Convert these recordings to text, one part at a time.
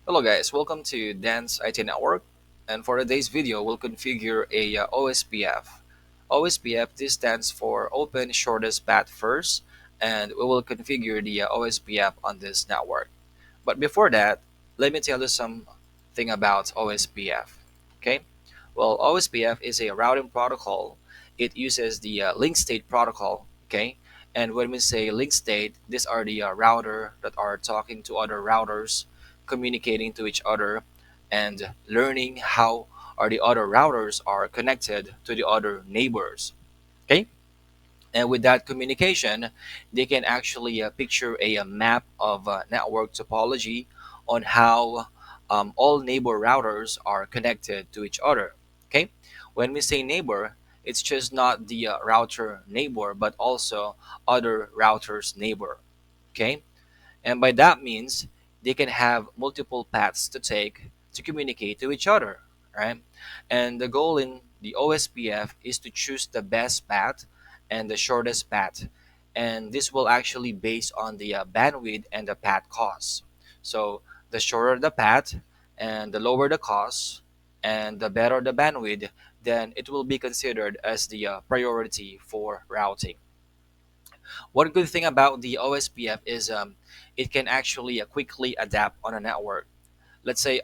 Hello guys, welcome to Dan's IT Network. And for today's video, we'll configure a OSPF. OSPF, this stands for Open Shortest Path First, and we will configure the OSPF on this network. But before that, let me tell you something about OSPF. Okay, well, OSPF is a routing protocol. It uses the link state protocol. Okay, and when we say link state, these are the router that are talking to other routers, communicating to each other, and learning how are the other routers are connected to the other neighbors. Okay, and with that communication, they can actually picture a map of network topology on how all neighbor routers are connected to each other. Okay, when we say neighbor, it's just not the router neighbor, but also other routers neighbor. Okay, and by that means they can have multiple paths to take to communicate to each other, right? And the goal in the OSPF is to choose the best path and the shortest path, and this will actually based on the bandwidth and the path cost. So the shorter the path and the lower the cost and the better the bandwidth, then it will be considered as the priority for routing. One good thing about the OSPF is it can actually quickly adapt on a network. Let's say,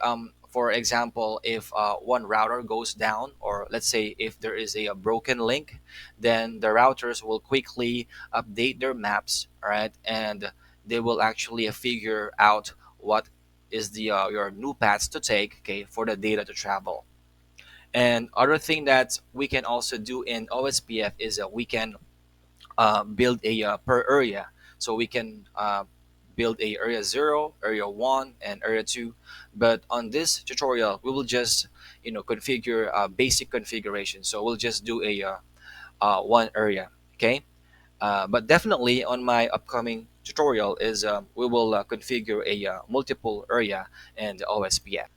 for example, if one router goes down, or let's say if there is a broken link, then the routers will quickly update their maps, right? And they will actually figure out what is the your new paths to take, okay, for the data to travel. And other thing that we can also do in OSPF is we can build a per area. So we can build a area 0, area 1, and area 2. But on this tutorial, we will just configure basic configuration. So we'll just do a one area. Okay. But definitely on my upcoming tutorial is we will configure a multiple area and OSPF.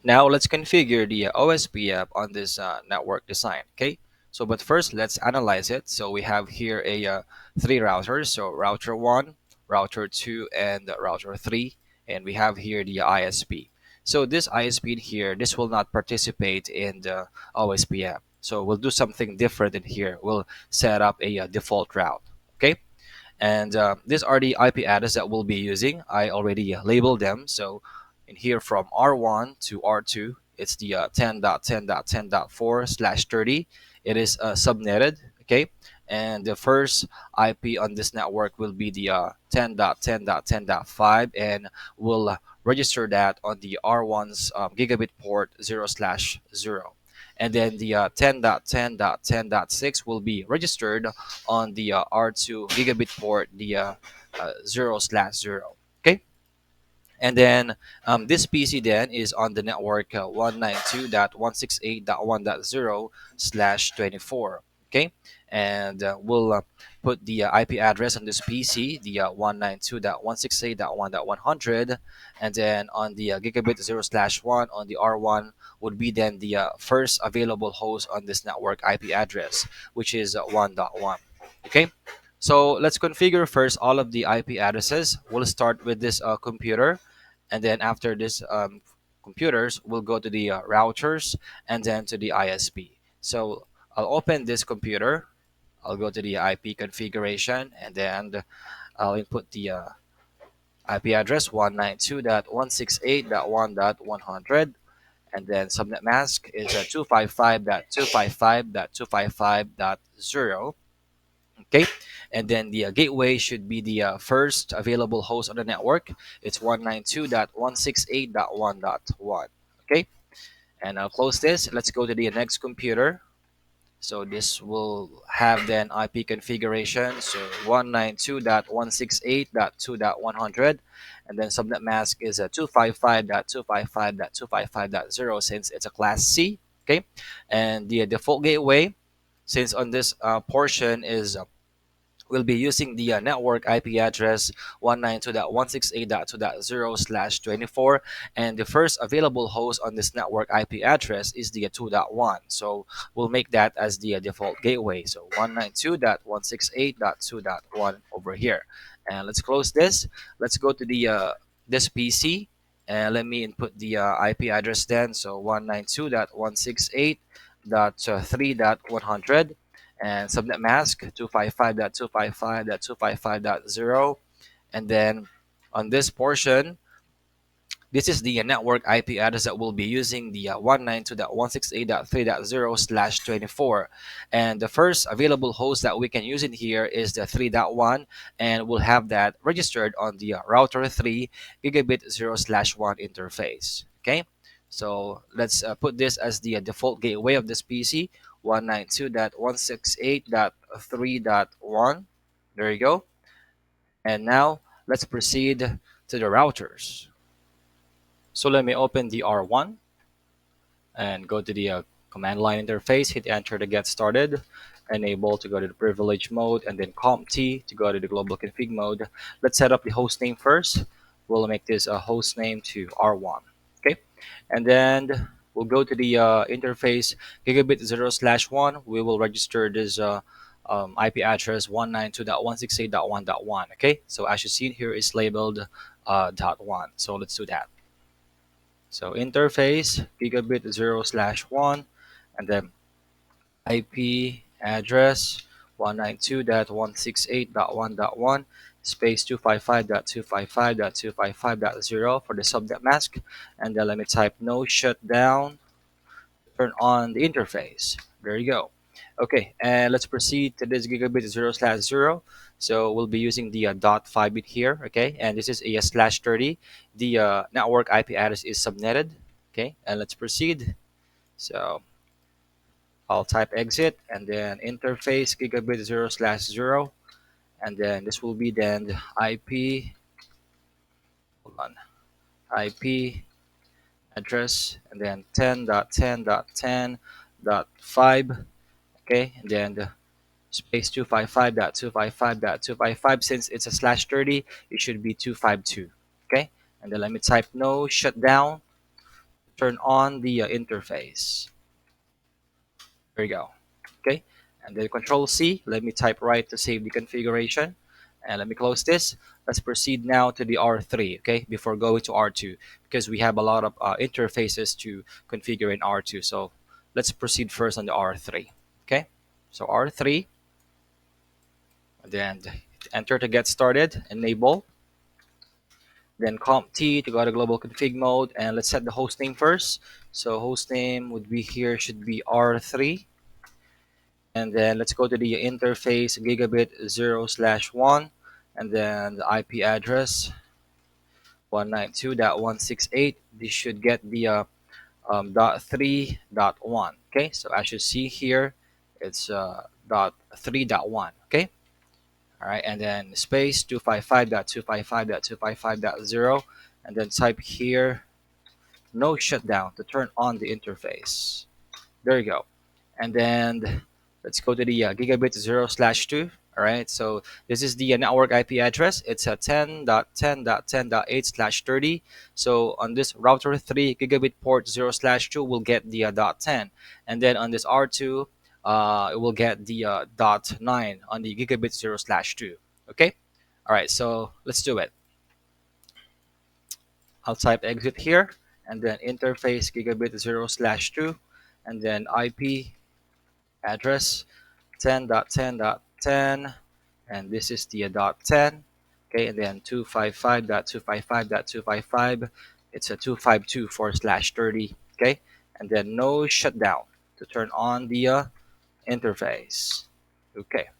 Now let's configure the OSPF on this network design. Okay, so but first let's analyze it. So we have here a three routers. So router 1, router 2, and router 3, and we have here the ISP. So this ISP here, this will not participate in the OSPF. So we'll do something different in here. We'll set up a default route. Okay, and these are the IP addresses that we'll be using. I already labeled them. So in here from R1 to R2, it's the 10.10.10.4/30. It is subnetted, okay? And the first IP on this network will be the 10.10.10.5, and we'll register that on the R1's gigabit port 0/0. And then the 10.10.10.6 will be registered on the R2 gigabit port, the 0/0. Okay, and then this PC then is on the network 192.168.1.0/24. Okay, and we'll put the IP address on this PC, the 192.168.1.100, and then on the gigabit 0/1 on the R1 would be then the first available host on this network IP address, which is 1.1. Okay, so let's configure first all of the IP addresses. We'll start with this computer, and then after this computers, we'll go to the routers and then to the ISP. So I'll open this computer. I'll go to the IP configuration, and then I'll input the IP address 192.168.1.100, and then subnet mask is 255.255.255.0. Okay, and then the gateway should be the first available host on the network. It's 192.168.1.1. Okay, and I'll close this. Let's go to the next computer. So this will have then IP configuration. So 192.168.2.100, and then subnet mask is 255.255.255.0 since it's a class C. Okay, and the default gateway, since on this portion is we'll be using the network IP address 192.168.2.0/24, and the first available host on this network IP address is the 2.1. So we'll make that as the default gateway. So 192.168.2.1 over here. And let's close this. Let's go to the this PC, And let me input the IP address then. So 192.168.3.100 and subnet mask 255.255.255.0. And then on this portion, this is the network IP address that we'll be using, the 192.168.3.0/24. And the first available host that we can use in here is the 3.1, and we'll have that registered on the router 3 gigabit 0/1 interface. Okay, so let's put this as the default gateway of this PC, 192.168.3.1. There you go. And now let's proceed to the routers. So let me open the R1 and go to the command line interface, hit enter to get started, enable to go to the privilege mode, and then comp T to go to the global config mode. Let's set up the host name first. We'll make this a host name to R1. Okay, and then we'll go to the interface gigabit 0/1. We will register this IP address 192.168.1.1. Okay, so as you see here is labeled .1. So let's do that. So interface gigabit 0/1, and then IP address 192.168.1.1 space 255.255.255.0 for the subnet mask, and then let me type no shutdown, turn on the interface. There you go. Okay, and let's proceed to this gigabit 0/0. So we'll be using the dot 5 bit here. Okay, and this is a slash 30. The network IP address is subnetted. Okay, and let's proceed. So I'll type exit and then interface gigabit 0/0, and then this will be then the IP. Hold on, IP address, and then 10.10.10.5. Okay, and then the space 255.255.255. Since it's a slash 30, it should be 252. Okay, and then let me type no shutdown, turn on the interface. There you go. Okay, and then control C, let me type right to save the configuration, and let me close this. Let's proceed now to the R3. Okay, before going to R2, because we have a lot of interfaces to configure in R2. So let's proceed first on the R3. Okay, so R3, and then enter to get started, enable, then comp T to go to global config mode, and let's set the host name first. So host name would be here, should be R3, and then let's go to the interface gigabit 0/1, and then the IP address 192.168. This should get the dot 3.1. Okay, so as you see here, it's dot 3.1. Okay, all right, and then space 255.255.255.0, and then type here no shutdown to turn on the interface. There you go. And then let's go to the gigabit 0/2. All right, so this is the network IP address. It's a 10.10.10.8/30. So on this router 3 gigabit port 0/2 will get the dot 10, and then on this R2 it will get the dot 9 on the gigabit 0/2. Okay, all right, so let's do it. I'll type exit here, and then interface gigabit 0/2, and then IP address 10.10.10, and this is the dot 10. Okay, and then 255.255.255, it's a 252 4/30. Okay, and then no shutdown to turn on the interface. Okay,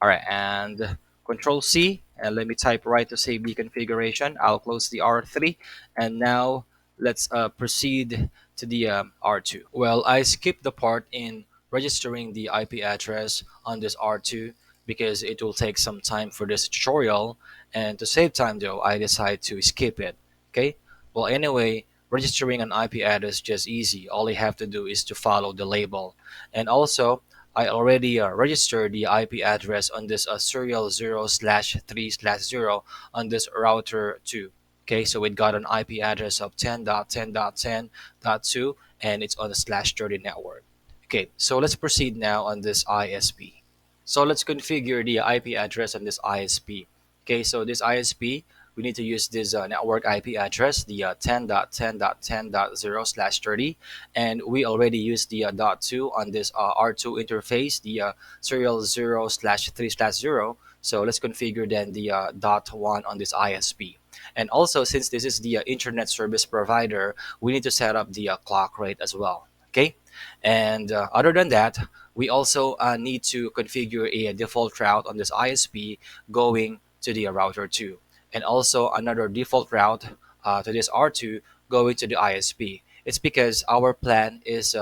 all right, and control C, and let me type right to save the configuration. I'll close the R3, and now let's proceed to the R2. Well, I skipped the part in registering the IP address on this R2 because it will take some time for this tutorial, and to save time though, I decided to skip it. Okay, well anyway, registering an IP address is just easy. All you have to do is to follow the label, and also I already registered the IP address on this serial 0/3/0 on this router 2. Okay, so it got an IP address of 10.10.10.2, and it's on the slash 30 network. Okay, so let's proceed now on this ISP. So let's configure the IP address on this ISP. Okay, so this ISP, we need to use this network IP address, the 10.10.10.0/30, and we already used the dot 2 on this R2 interface, the serial 0/3/0. So let's configure then the dot 1 on this ISP. And also, since this is the internet service provider, we need to set up the clock rate as well. Okay, and other than that, we also need to configure a default route on this ISP going to the router 2, and also another default route to this R2 going to the ISP. It's because our plan is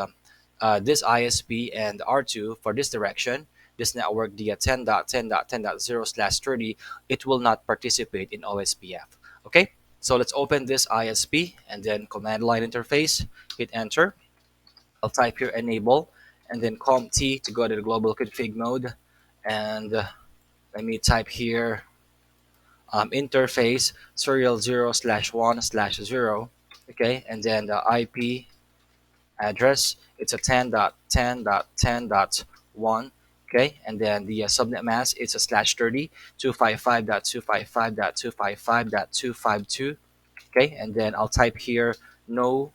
this ISP and R2 for this direction, this network, the 10.10.10.0/30, it will not participate in OSPF. Okay, so let's open this ISP and then command line interface, hit enter. I'll type here enable and then COM-T to go to the global config mode. And let me type here interface serial 0/1/0. Okay, and then the IP address, it's a 10.10.10.1. Okay, and then the subnet mask, it's a /30 255.255.255.252. Okay, and then I'll type here no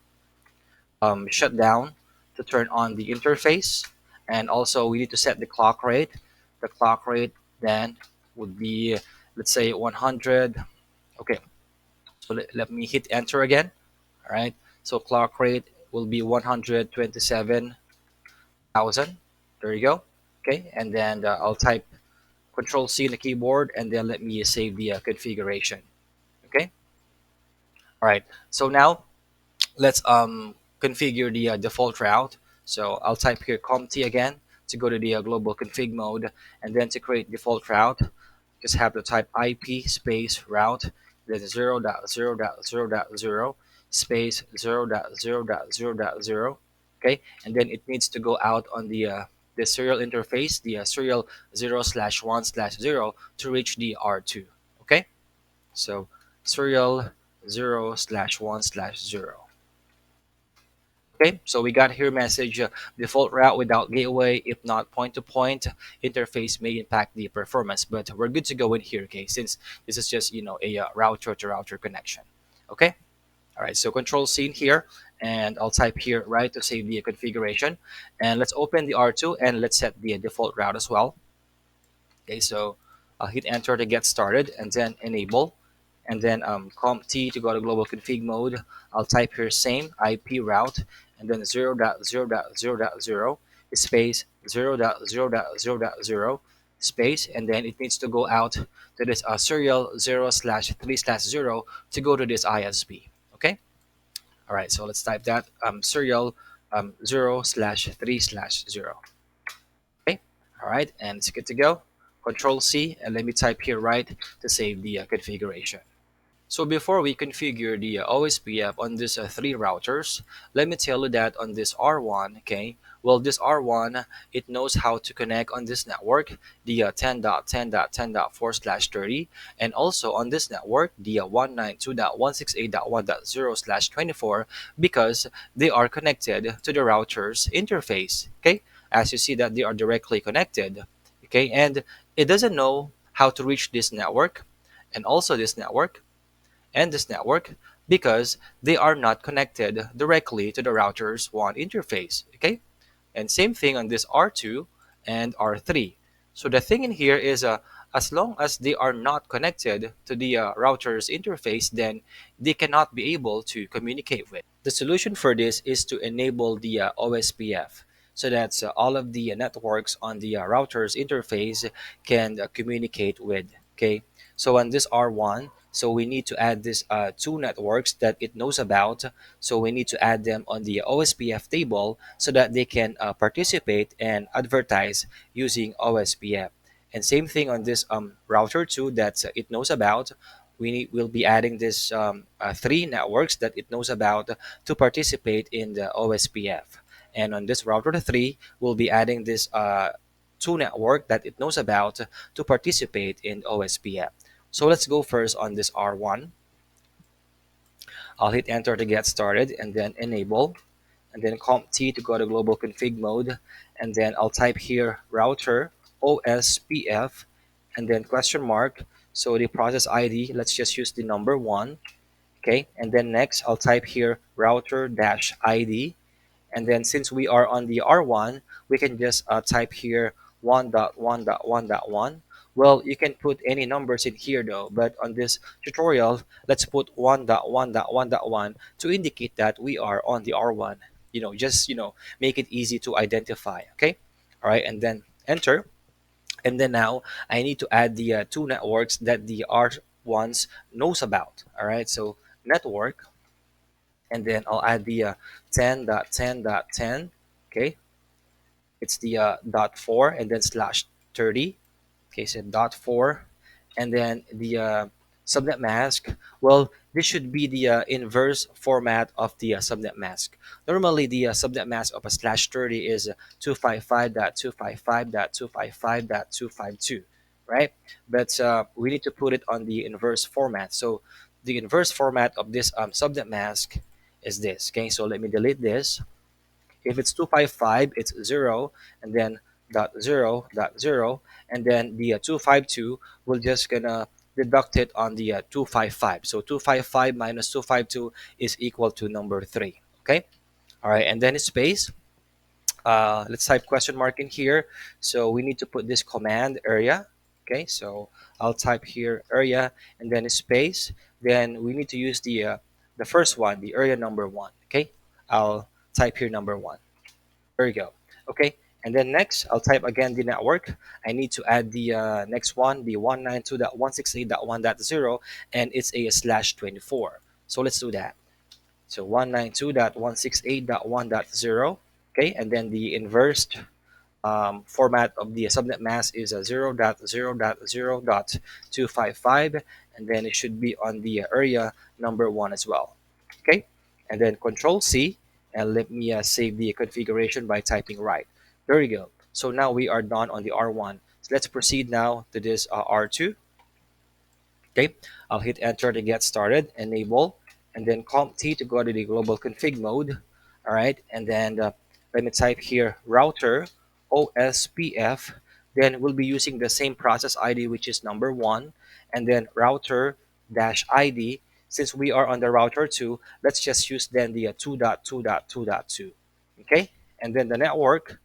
shutdown to turn on the interface. And also we need to set the clock rate. The clock rate then would be, let's say, 100. Okay, so let me hit enter again. All right, so clock rate will be 127,000. There you go. Okay, and then I'll type Control C in the keyboard and then let me save the configuration. Okay, all right, so now let's configure the default route. So I'll type here COM-T again to go to the global config mode, and then to create default route, just have to type IP space route, then 0.0.0.0 space 0.0.0.0. Okay, and then it needs to go out on the serial interface, the serial 0/1/0 to reach the R2. Okay, so serial 0/1/0. Okay, so we got here message default route without gateway. If not point to point, interface may impact the performance, but we're good to go in here. Okay, since this is just a router to router connection. Okay, all right. So Control C in here, and I'll type here right to save the configuration, and let's open the R2 and let's set the default route as well. Okay, so I'll hit enter to get started and then enable, and then COM-T to go to global config mode. I'll type here same IP route and then 0.0.0.0 space 0.0.0.0 space, and then it needs to go out to this serial 0/3/0 to go to this ISP. Okay, all right, so let's type that serial 0/3/0. Okay, all right, and it's good to go. Control C, and let me type here right to save the configuration. So before we configure the OSPF on these three routers, let me tell you that on this R1, okay, well, this R1, it knows how to connect on this network, the 10.10.10.4/30, and also on this network, the 192.168.1.0/24, because they are connected to the router's interface, okay? As you see that they are directly connected, okay? And it doesn't know how to reach this network and also this network and this network because they are not connected directly to the router's WAN interface. Okay, and same thing on this R2 and R3. So the thing in here is as long as they are not connected to the router's interface, then they cannot be able to communicate with. The solution for this is to enable the OSPF so that all of the networks on the router's interface can communicate with. Okay, so on this R1, so we need to add this two networks that it knows about. So we need to add them on the OSPF table so that they can participate and advertise using OSPF. And same thing on this router 2 that it knows about. Will be adding this three networks that it knows about to participate in the OSPF. And on this router 3, we'll be adding this two network that it knows about to participate in OSPF. So let's go first on this R1. I'll hit enter to get started and then enable, and then COMP-T to go to global config mode, and then I'll type here router OSPF and then question mark So the process ID, let's just use the number 1. Okay, and then next I'll type here router dash ID, and then since we are on the R1, we can just type here 1.1.1.1. Well, you can put any numbers in here though, but on this tutorial, let's put 1.1.1.1 to indicate that we are on the R1. Just make it easy to identify. Okay, all right, and then enter. And then now I need to add the two networks that the R1s knows about. All right, so network, and then I'll add the 10.10.10. Okay, it's the dot 4 and then slash 30. Okay, so dot 4, and then the subnet mask. Well, this should be the inverse format of the subnet mask. Normally the subnet mask of a slash 30 is 255.255.255.252, right? But we need to put it on the inverse format. So the inverse format of this subnet mask is this. Okay, so let me delete this. If it's 255, it's 0, and then dot 0 dot 0, and then the 252 will just gonna deduct it on the 255. So 255 minus 252 is equal to number 3. Okay, all right, and then space. Let's type question mark in here. So we need to put this command area. Okay, so I'll type here area and then space. Then we need to use the first one, the area number 1. Okay, I'll type here number 1. There you go. Okay, and then next I'll type again the network. I need to add the next one, the 192.168.1.0, and it's a slash 24. So let's do that. So 192.168.1.0. Okay, and then the inverse format of the subnet mask is a 0.0.0.255, and then it should be on the area number 1 as well. Okay, and then Control C, and let me save the configuration by typing right. There you go. So now we are done on the R1. So let's proceed now to this R2. Okay, I'll hit enter to get started, enable, and then Comp T to go to the global config mode. All right, and then let me type here router OSPF. Then we'll be using the same process ID, which is number 1, and then router dash ID. Since we are on the router 2, let's just use then the 2.2.2.2. Okay, and then the network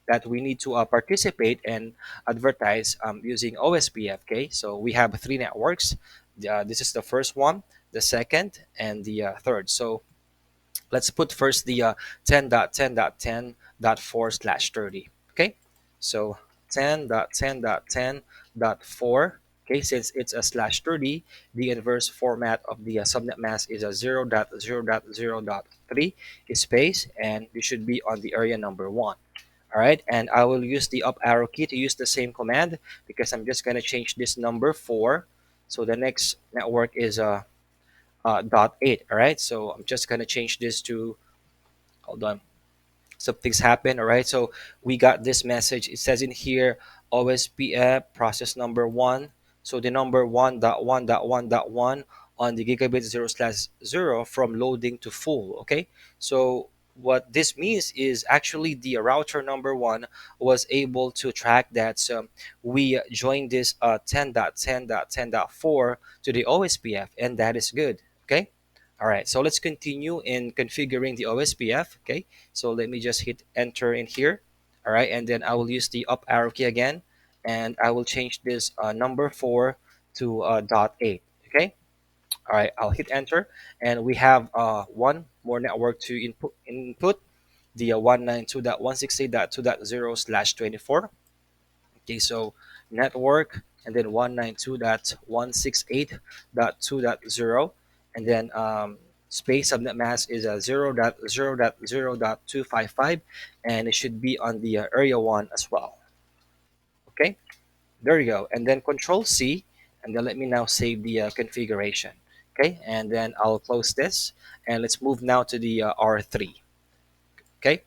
that we need to participate and advertise using OSPF. Okay, so we have 3 networks. This is the first one, the second, and the third. So let's put first the 10.10.10.4 slash 30. Okay, so 10.10.10.4. Okay, since it's a slash 30, the inverse format of the subnet mask is a 0.0.0.3 space, and it should be on the area number 1. All right, and I will use the up arrow key to use the same command because I'm just going to change this number 4. So the next network is dot 8. All right, so I'm just going to change this to, hold on, something's happened. All right, so we got this message. It says in here OSPF process number 1. So the number 1.1.1.1 on the gigabit 0 slash 0 from loading to full. Okay, so what this means is actually the router number 1 was able to track that. So we joined this 10.10.10.4 to the OSPF, and that is good. Okay, all right, so let's continue in configuring the OSPF. Okay, so let me just hit enter in here. All right, and then I will use the up arrow key again, and I will change this number 4 to dot 8. Okay, all right, I'll hit enter, and we have one more network to input the 192.168.2.0 slash 24. Okay, so network, and then 192.168.2.0, and then space subnet mask is a 0.0.0.255, and it should be on the area 1 as well. Okay, there you go, and then Control C, and then let me now save the configuration. Okay, and then I'll close this, and let's move now to the R3. Okay,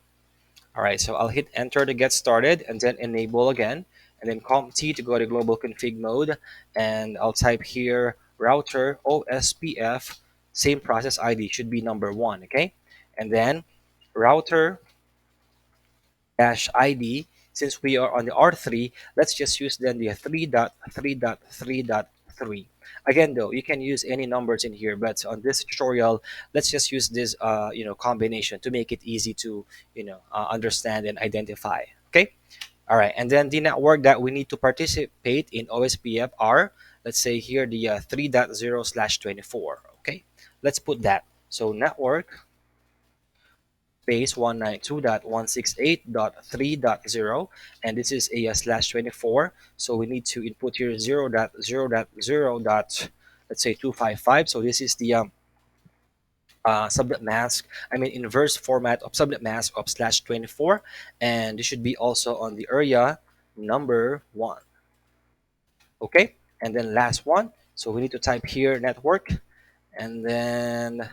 all right, so I'll hit enter to get started and then enable again, and then Comp T to go to global config mode, and I'll type here router OSPF, same process ID should be number 1. Okay, and then router dash ID. Since we are on the R3, let's just use then the 3.3.3.3 3. Again, though, you can use any numbers in here, but on this tutorial, let's just use this combination to make it easy to understand and identify. Okay. All right, and then the network that we need to participate in OSPF are, let's say here, the 3.0/24. Okay, let's put that. So network base 192.168.3.0, and this is a slash 24. So we need to input here 0.0.0. Let's say 255. So this is the subnet mask, I mean inverse format of subnet mask of slash 24, and this should be also on the area number 1. Okay, and then last one, so we need to type here network, and then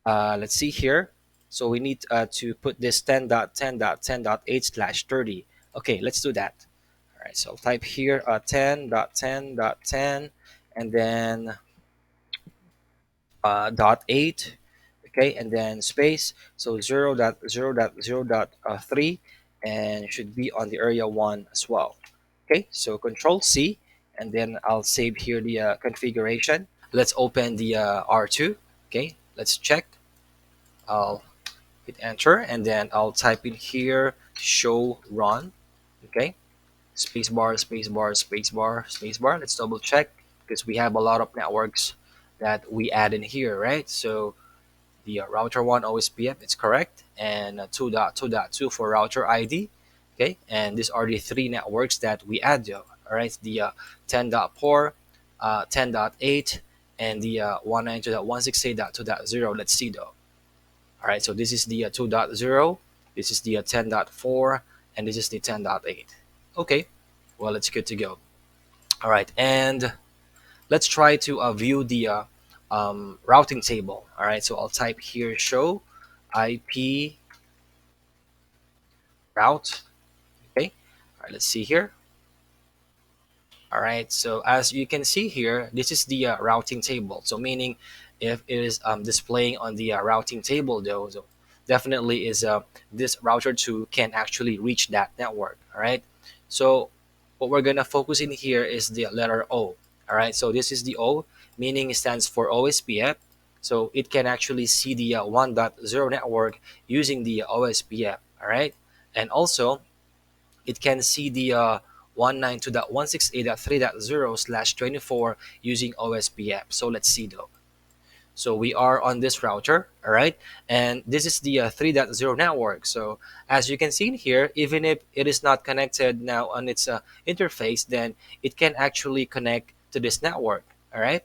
let's see here, so we need to put this 10.10.10.8/30. Okay, let's do that. All right, so type here 10.10.10, and then dot 8. Okay, and then space, so 0.0.0.3, and should be on the area 1 as well. Okay, so control C, and then I'll save here the configuration. Let's open the R2. Okay, let's check. I'll hit enter, and then I'll type in here show run. Okay, spacebar, spacebar, spacebar, spacebar. Let's double check because we have a lot of networks that we add in here, right? So the router 1 OSPF, it's correct, and 2.2.2 for router ID. Okay, and these are the three networks that we add though. All right, the 10.4, 10.8, and the 192.168.2.0. Let's see though. All right, so this is the 2.0, this is the 10.4, and this is the 10.8. Okay, well, it's good to go. All right, and let's try to view the routing table. All right, so I'll type here show IP route. Okay, all right, let's see here. All right, so as you can see here, this is the routing table. So meaning if it is displaying on the routing table though, so definitely is this router 2 can actually reach that network. All right, so what we're gonna focus in here is the letter O. All right, so this is the O, meaning it stands for OSPF. So it can actually see the 1.0 network using the OSPF. All right, and also it can see the 192.168.3.0/24 using OSPF. So let's see though. So we are on this router, all right, and this is the 3.0 network. So as you can see in here, even if it is not connected now on its interface, then it can actually connect to this network, all right,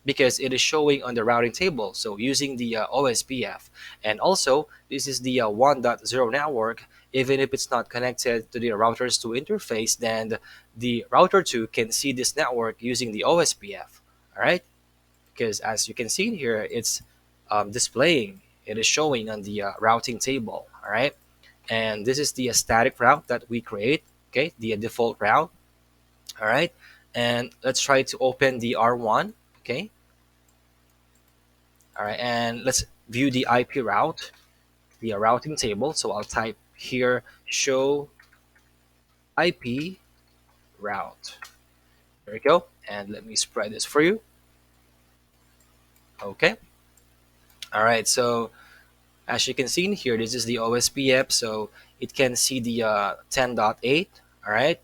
because it is showing on the routing table. So using the OSPF, and also this is the 1.0 network. Even if it's not connected to the routers 2 interface, then the router 2 can see this network using the OSPF. All right, because as you can see here, it's displaying. It is showing on the routing table. All right, and this is the static route that we create. Okay, the default route. All right, and let's try to open the R1. Okay, all right, and let's view the IP route, the routing table. So I'll type here show IP route. There we go. And let me spread this for you. Okay. All right. So as you can see in here, this is the OSPF. So it can see the 10.8. All right.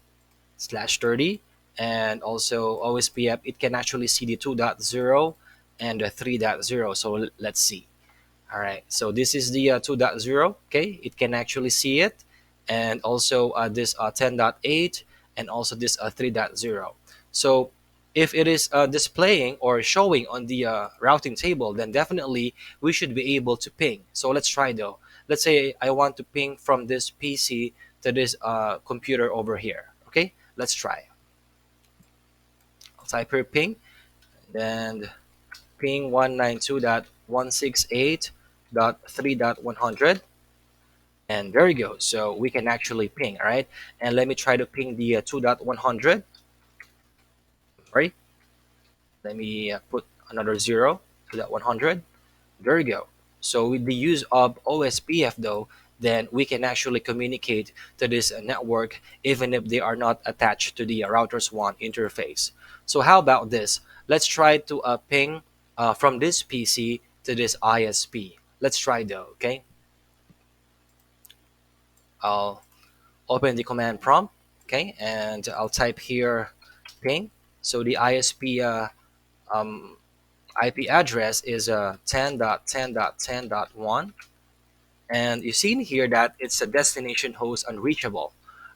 /30. And also OSPF, it can actually see the 2.0 and the 3.0. So let's see. All right, so this is the 2.0. Okay, it can actually see it, and also this 10.8, and also this 3.0. So if it is displaying or showing on the routing table, then definitely we should be able to ping. So let's try though. Let's say I want to ping from this PC to this computer over here. Okay, let's try. I'll type here ping, then ping 192.168.3.100, and there you go. So we can actually ping. All right, and let me try to ping the 2.100. Right, let me put another 0 to that 100. There you go. So with the use of OSPF though, then we can actually communicate to this network even if they are not attached to the routers one interface. So how about this? Let's try to ping from this PC to this ISP. Let's try though, okay? I'll open the command prompt, okay, and I'll type here ping. So the ISP um, IP address is 10.10.10.1, and you see in here that it's a destination host unreachable.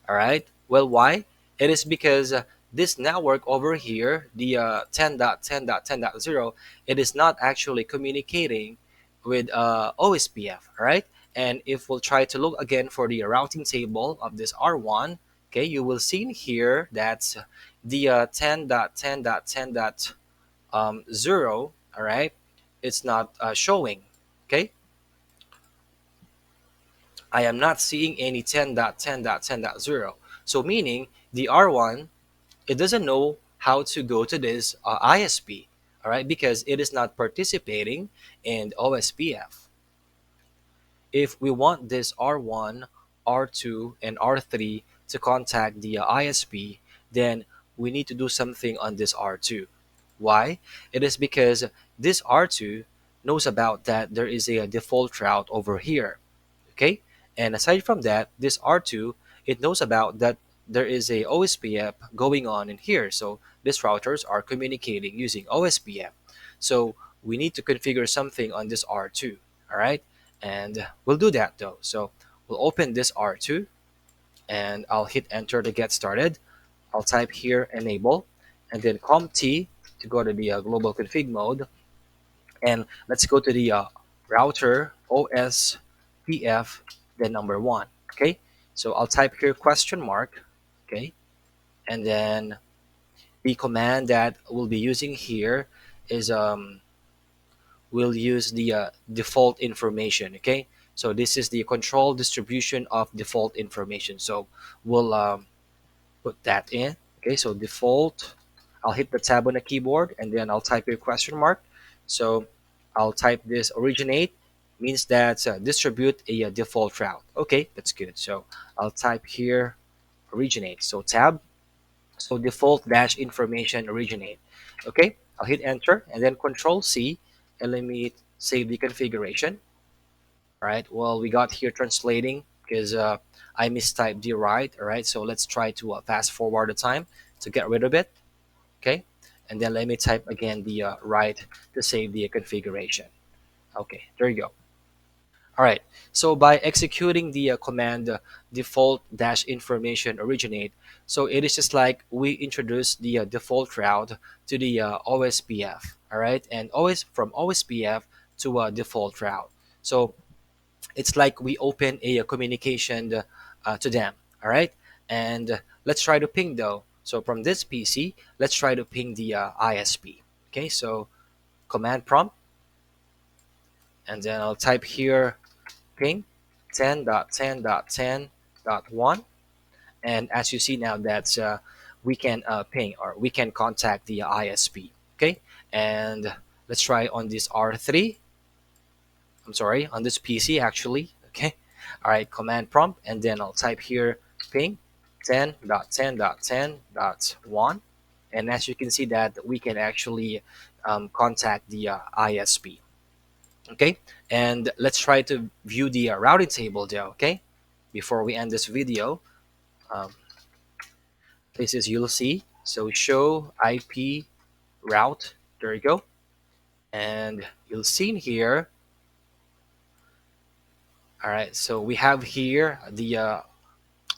All right, well, why? It is because this network over here, the 10.10.10.0, it is not actually communicating with OSPF. All right, and if we'll try to look again for the routing table of this R1, okay, you will see in here that the 10.10.10.0, all right, it's not showing. Okay, I am not seeing any 10.10.10.0. So meaning the R1, it doesn't know how to go to this ISP, all right, because it is not participating in OSPF. If we want this R1, R2, and R3 to contact the ISP, then we need to do something on this R2. Why? It is because this R2 knows about that there is a default route over here. Okay, and aside from that, this R2, it knows about that there is a OSPF going on in here, so these routers are communicating using OSPF. So we need to configure something on this R2. All right, and we'll do that though. So we'll open this R2 and I'll hit enter to get started. I'll type here enable and then COMT to go to the global config mode, and let's go to the router OSPF, then number one. Okay, so I'll type here question mark. Okay, and then the command that we'll be using here is we'll use the default information. Okay, so this is the control distribution of default information. So we'll put that in. Okay, so default, I'll hit the tab on the keyboard and then I'll type a question mark. So I'll type this originate, means that distribute a default route. Okay, that's good. So I'll type here originate. So tab, so default dash information originate. Okay, I'll hit enter and then control C and let me save the configuration. All right, well, we got here translating because I mistyped the right. All right, so let's try to fast forward the time to get rid of it. Okay, and then let me type again the right to save the configuration. Okay, there you go. All right, so by executing the command default dash information originate, so it is just like we introduce the default route to the OSPF. All right, and always from OSPF to a default route. So it's like we open a communication to them. All right, and let's try to ping though. So from this PC, let's try to ping the ISP. Okay, so command prompt, and then I'll type here ping 10.10.10.1, and as you see now that's we can ping or we can contact the ISP. Okay, and let's try on this R3. I'm sorry, on this PC actually. Okay. All right, command prompt, and then I'll type here ping 10.10.10.1. And as you can see that we can actually contact the ISP. Okay. And let's try to view the routing table there. Okay. Before we end this video, um, this is you'll see. So show IP route. There you go. And you'll see in here. All right. So we have here the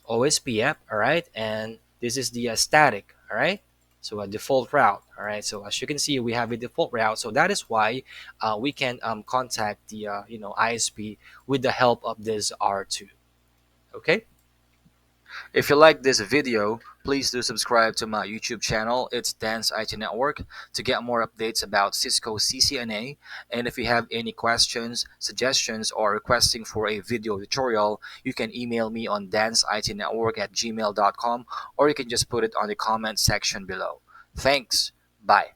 OSPF, all right, and this is the static, all right, so a default route, all right. So as you can see, we have a default route, so that is why we can contact the ISP with the help of this R2. Okay, if you like this video, please do subscribe to my YouTube channel. It's Dance IT Network to get more updates about Cisco CCNA. And if you have any questions, suggestions, or requesting for a video tutorial, you can email me on danceitnetwork@gmail.com, or you can just put it on the comment section below. Thanks. Bye.